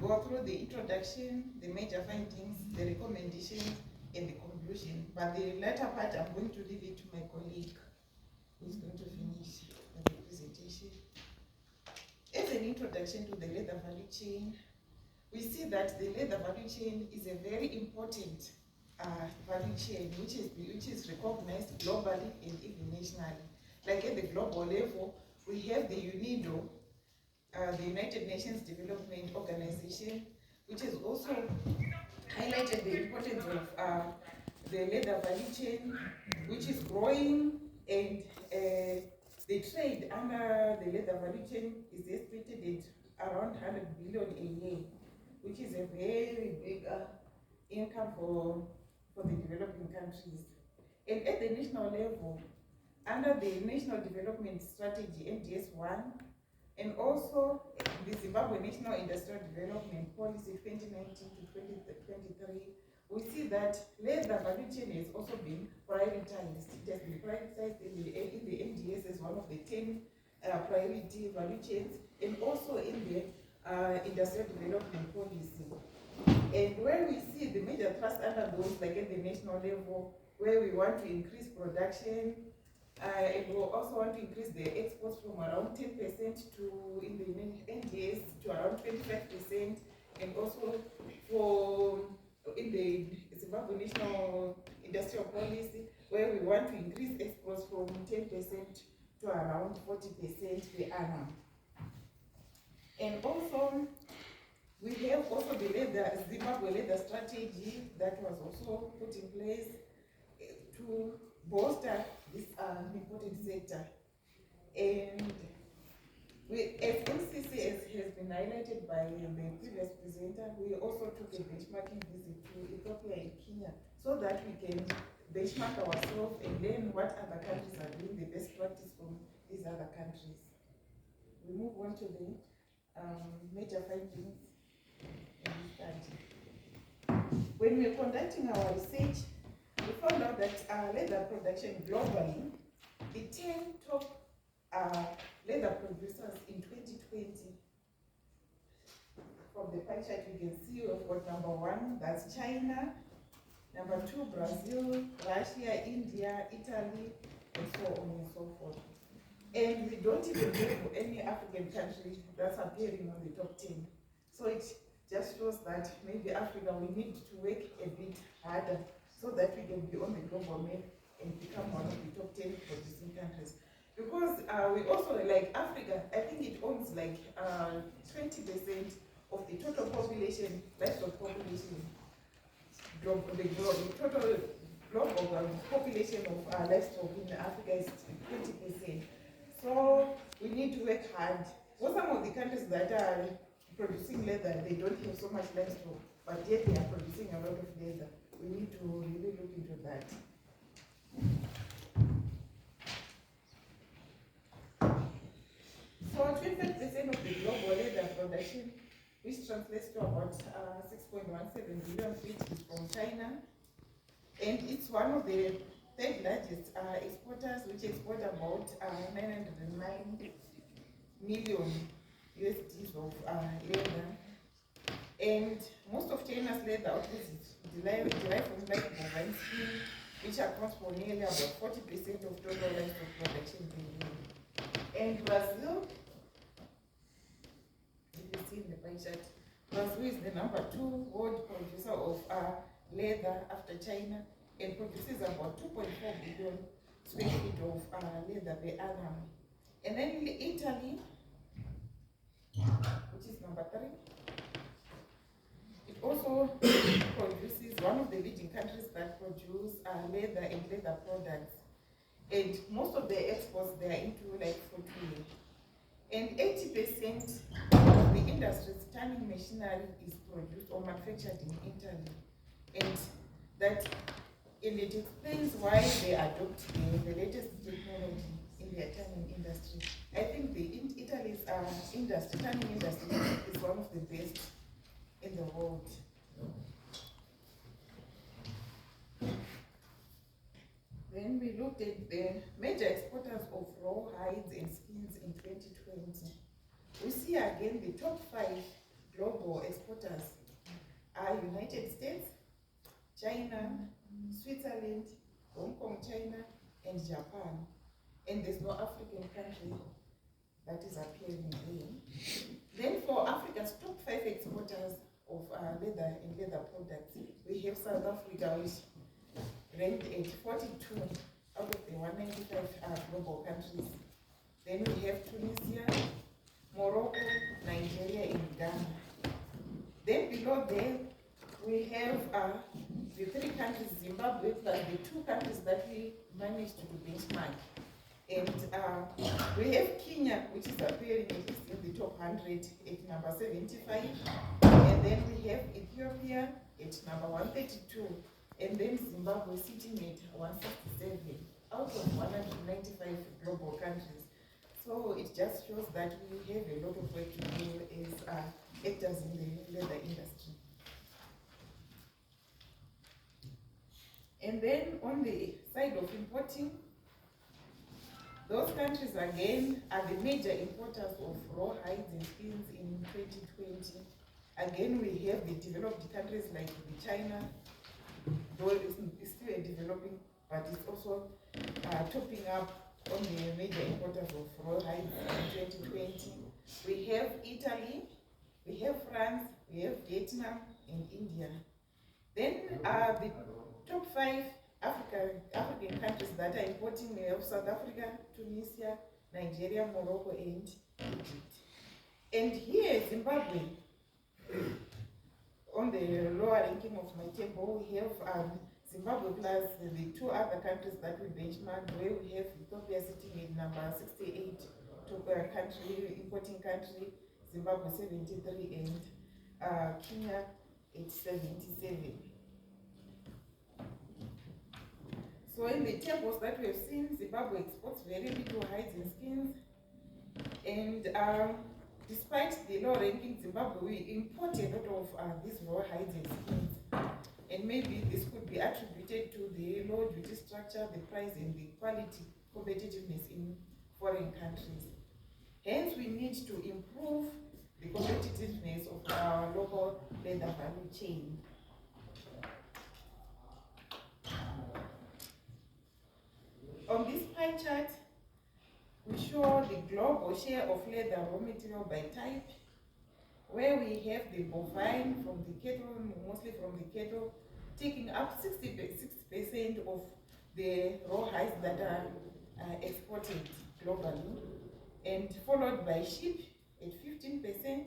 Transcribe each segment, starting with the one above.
go through the introduction, the major findings, the recommendations, and the conclusion. But the latter part, I'm going to leave it to my colleague, who's going to finish the presentation. As an introduction to the leather value chain, we see that the leather value chain is a very important value chain which is recognized globally and even nationally. Like at the global level, we have the UNIDO, the United Nations Development Organization, which has also highlighted the importance of the leather value chain, which is growing, and the trade under the leather value chain is estimated at around 100 billion a year, which is a very big income for the developing countries. And at the national level, under the National Development Strategy, NDS1, and also the Zimbabwe National Industrial Development Policy 2019 to 2023, we see that leather value chain has also been prioritized. It has been prioritized in the NDS as one of the 10 priority value chains, and also in the industrial development policy. And where we see the major thrust under those, like at the national level, where we want to increase production, and we also want to increase the exports from around 10% to, in the NDS, to around 25%, and also for in the Zimbabwe National Industrial Policy, where we want to increase exports from 10% to around 40% per annum. And also, we have also the Zimbabwe leather strategy that was also put in place to bolster this important sector. And as NCC has been highlighted by the previous presenter, we also took a benchmarking visit to Ethiopia and Kenya so that we can benchmark ourselves and learn what other countries are doing, the best practice from these other countries. We move on to the major findings in this study. When we were conducting our research, we found out that leather production globally, the 10 top leather producers in 2020. From the pie chart, you can see we've got number 1, that's China, number 2, Brazil, Russia, India, Italy, and so on and so forth. And we don't even have any African country that's appearing on the top 10. So it just shows that maybe Africa, we need to work a bit harder so that we can be on the global map and become one of the top 10 producing countries. Because we also, like Africa, I think it owns like 20% of the total population, livestock population, the total global population of livestock in Africa is 20%. So we need to work hard. For some of the countries that are producing leather, they don't have so much livestock, but yet they are producing a lot of leather. We need to really look into that. So 25% of the global leather production, which translates to about 6.17 billion feet, is from China. And it's one of the third largest exporters, which export about 909 million USDs of leather. And most of China's leather output is derived from like bovine skin, which accounts for nearly about 40% of total livestock production in the world. And Brazil, if you see in the pie chart, Brazil is the number 2 world producer of leather after China, and produces about 2.4 billion square feet of leather per annum. And then Italy, which is number 3, it also produces, one of the leading countries that produce leather and leather products. And most of the exports, they are into like footwear. And 80% of the industry's tanning machinery is produced or manufactured in Italy. And that, and it explains why they adopt the latest technology in their tanning industry. I think Italy's tanning industry is one of the best in the world. Then we looked at the major exporters of raw hides and skins in 2020. We see again the top 5 global for exporters are United States, China, Switzerland, Hong Kong, China, and Japan. And there's no African country that is appearing there. Then for Africa's top 5 exporters of leather and leather products, we have South Africa, which ranked at 42 out of the 195 global countries. Then we have Tunisia, Morocco, Nigeria, and Ghana. Then below there, we have the 3 countries, Zimbabwe, plus the 2 countries that we managed to benchmark. And we have Kenya, which is appearing at least in the top 100 at number 75. And then we have Ethiopia at number 132. And then Zimbabwe sitting at 167 out of 195 global countries. So it just shows that we have a lot of work to do as actors in the leather industry. And then on the side of importing, those countries again are the major importers of raw hides and skins in 2020. Again, we have the developed countries like the China, though it's still a developing, but it's also topping up on the major importers of raw hides in 2020. We have Italy, we have France, we have Vietnam, and India. Then the top 5 African countries that are importing, we have South Africa, Tunisia, Nigeria, Morocco, and Egypt. And here, Zimbabwe, on the lower ranking of my table, we have Zimbabwe plus the 2 other countries that we benchmarked, where we have Ethiopia sitting at number 68, top country, importing country, Zimbabwe 73, and Kenya at 77. So in the tables that we have seen, Zimbabwe exports very little hides and skins. And despite the low ranking Zimbabwe, we import a lot of these raw hides and skins. And maybe this could be attributed to the low duty structure, the price, and the quality competitiveness in foreign countries. Hence, we need to improve the competitiveness of our local leather value chain. On this pie chart, we show the global share of leather raw material by type, where we have the bovine from the cattle, mostly from the cattle, taking up 66% of the raw hides that are exported globally, and followed by sheep at 15%,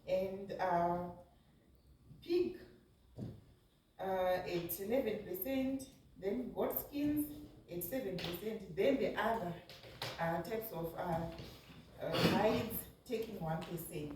and pig at 11%, then goat skins at 7%, then the other types of hides taking 1%.